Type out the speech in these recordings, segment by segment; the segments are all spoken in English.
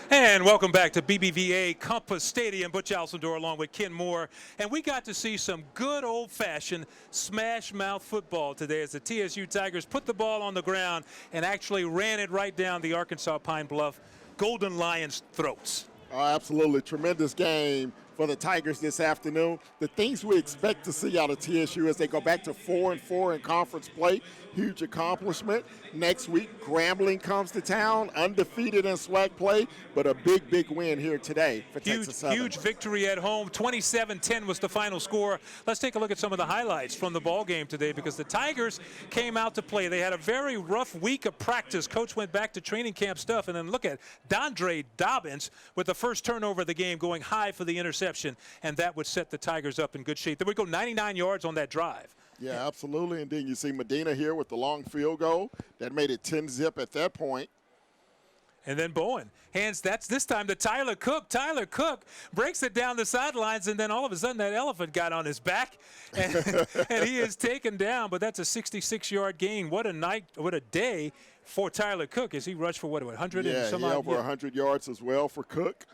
And welcome back to BBVA Compass Stadium. Butch Alcindor along with Ken Moore. And we got to see some good old-fashioned smash-mouth football today as the TSU Tigers put the ball on the ground and actually ran it right down the Arkansas Pine Bluff Golden Lions' throats. Oh, absolutely. Tremendous game for the Tigers this afternoon. The things we expect to see out of TSU as they go back to 4-4 in conference play. Huge accomplishment. Next week, Grambling comes to town, undefeated in SWAC play, but a big win here today for Texas Southern. Huge victory at home. 27-10 was the final score. Let's take a look at some of the highlights from the ball game today because the Tigers came out to play. They had a very rough week of practice. Coach went back to training camp stuff, and then look at Dondre Dobbins with the first turnover of the game going high for the interception, and that would set the Tigers up in good shape. Then we go 99 yards on that drive. Yeah, absolutely. And then you see Medina here with the long field goal. That made it 10-zip at that point. And then Bowen hands that's this time to Tyler Cook. Tyler Cook breaks it down the sidelines, and then all of a sudden that elephant got on his back, and he is taken down. But that's a 66-yard gain. What a night, what a day for Tyler Cook as he rushed for, 100 and some odd? Over 100 yards as well for Cook.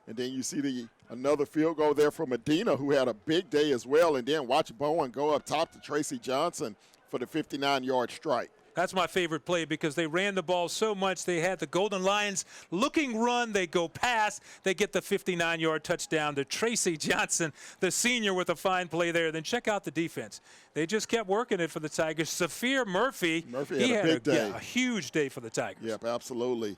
And then you see another field goal there for Medina, who had a big day as well. And then watch Bowen go up top to Tracy Johnson for the 59-yard strike. That's my favorite play because they ran the ball so much. They had the Golden Lions looking run. They go past. They get the 59-yard touchdown to Tracy Johnson, the senior, with a fine play there. Then check out the defense. They just kept working it for the Tigers. Saphir Murphy he had a big day. A huge day for the Tigers. Yep, absolutely.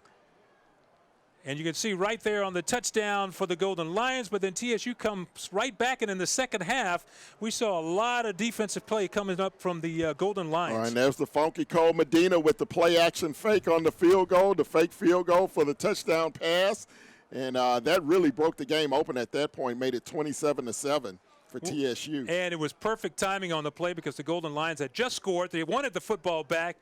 And you can see right there on the touchdown for the Golden Lions, but then TSU comes right back, and in the second half, we saw a lot of defensive play coming up from the Golden Lions. All right, and there's the funky Cole Medina with the play-action fake on the field goal, the fake field goal for the touchdown pass. And that really broke the game open at that point, made it 27-7 for TSU. And it was perfect timing on the play because the Golden Lions had just scored. They wanted the football back.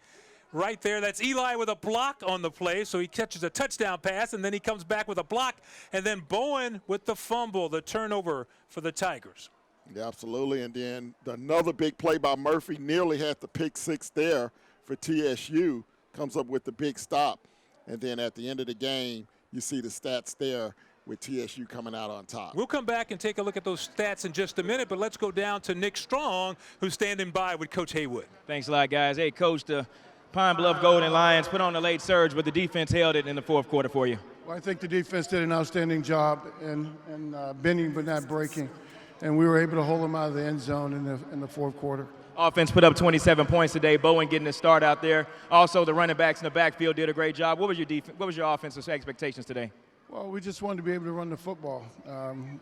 Right there, that's Eli with a block on the play, so he catches a touchdown pass, and then he comes back with a block, and then Bowen with the fumble, the turnover for the Tigers. Yeah, absolutely, and then another big play by Murphy, nearly had the pick six there for TSU, comes up with the big stop, and then at the end of the game, you see the stats there with TSU coming out on top. We'll come back and take a look at those stats in just a minute, but let's go down to Nick Strong, who's standing by with Coach Haywood. Thanks a lot, guys. Hey, Coach, the Pine Bluff Golden Lions put on a late surge, but the defense held it in the fourth quarter for you. Well, I think the defense did an outstanding job in bending but not breaking, and we were able to hold them out of the end zone in the fourth quarter. Offense put up 27 points today. Bowen getting a start out there. Also, the running backs in the backfield did a great job. What was your offensive expectations today? Well, we just wanted to be able to run the football.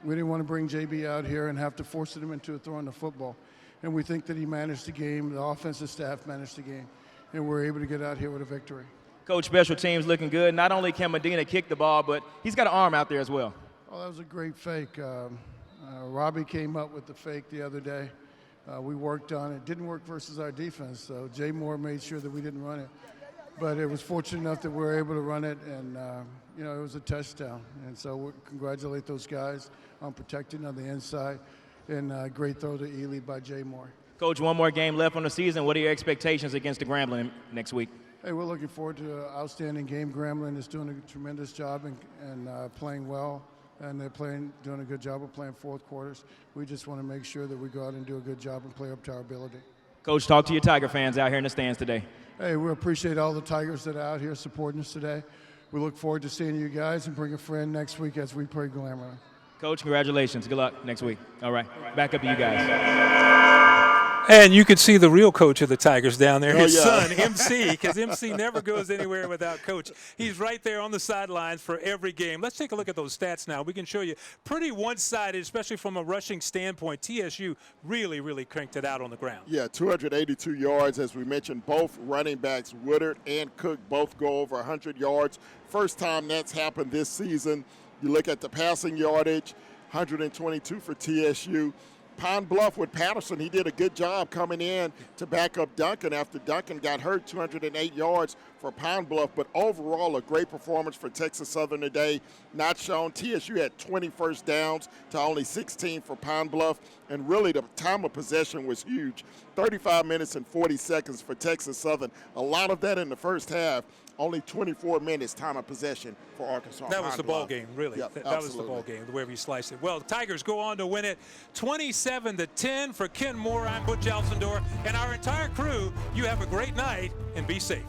We didn't want to bring JB out here and have to force him into throwing the football, and we think that he managed the game. The offensive staff managed the game, and we're able to get out here with a victory. Coach, special teams looking good. Not only can Medina kick the ball, but he's got an arm out there as well. Oh, that was a great fake. Robbie came up with the fake the other day. We worked on it. Didn't work versus our defense, so Jay Moore made sure that we didn't run it. But it was fortunate enough that we were able to run it, and it was a touchdown. And so we congratulate those guys on protecting on the inside, and great throw to Ely by Jay Moore. Coach, one more game left on the season. What are your expectations against the Grambling next week? Hey, we're looking forward to an outstanding game. Grambling is doing a tremendous job and playing well, and they're doing a good job of playing fourth quarters. We just want to make sure that we go out and do a good job and play up to our ability. Coach, talk to your Tiger fans out here in the stands today. Hey, we appreciate all the Tigers that are out here supporting us today. We look forward to seeing you guys and bring a friend next week as we play Grambling. Coach, congratulations. Good luck next week. All right, back up to you guys. And you could see the real coach of the Tigers down there, his son, MC, because MC never goes anywhere without Coach. He's right there on the sidelines for every game. Let's take a look at those stats now. We can show you pretty one-sided, especially from a rushing standpoint. TSU really cranked it out on the ground. Yeah, 282 yards. As we mentioned, both running backs, Woodard and Cook, both go over 100 yards. First time that's happened this season. You look at the passing yardage, 122 for TSU. Pine Bluff with Patterson, he did a good job coming in to back up Duncan after Duncan got hurt, 208 yards for Pine Bluff. But overall, a great performance for Texas Southern today. Not shown. TSU had 20 first downs to only 16 for Pine Bluff. And really, the time of possession was huge. 35 minutes and 40 seconds for Texas Southern. A lot of that in the first half. only 24 minutes time of possession for Arkansas. That was Pine the ball Bluff. game, really. Yep, That was the absolutely. ball game, wherever you slice it. Well, the Tigers go on to win it 27-10 for Ken Moore. I'm Butch Alcindor, and our entire crew. You have a great night and be safe.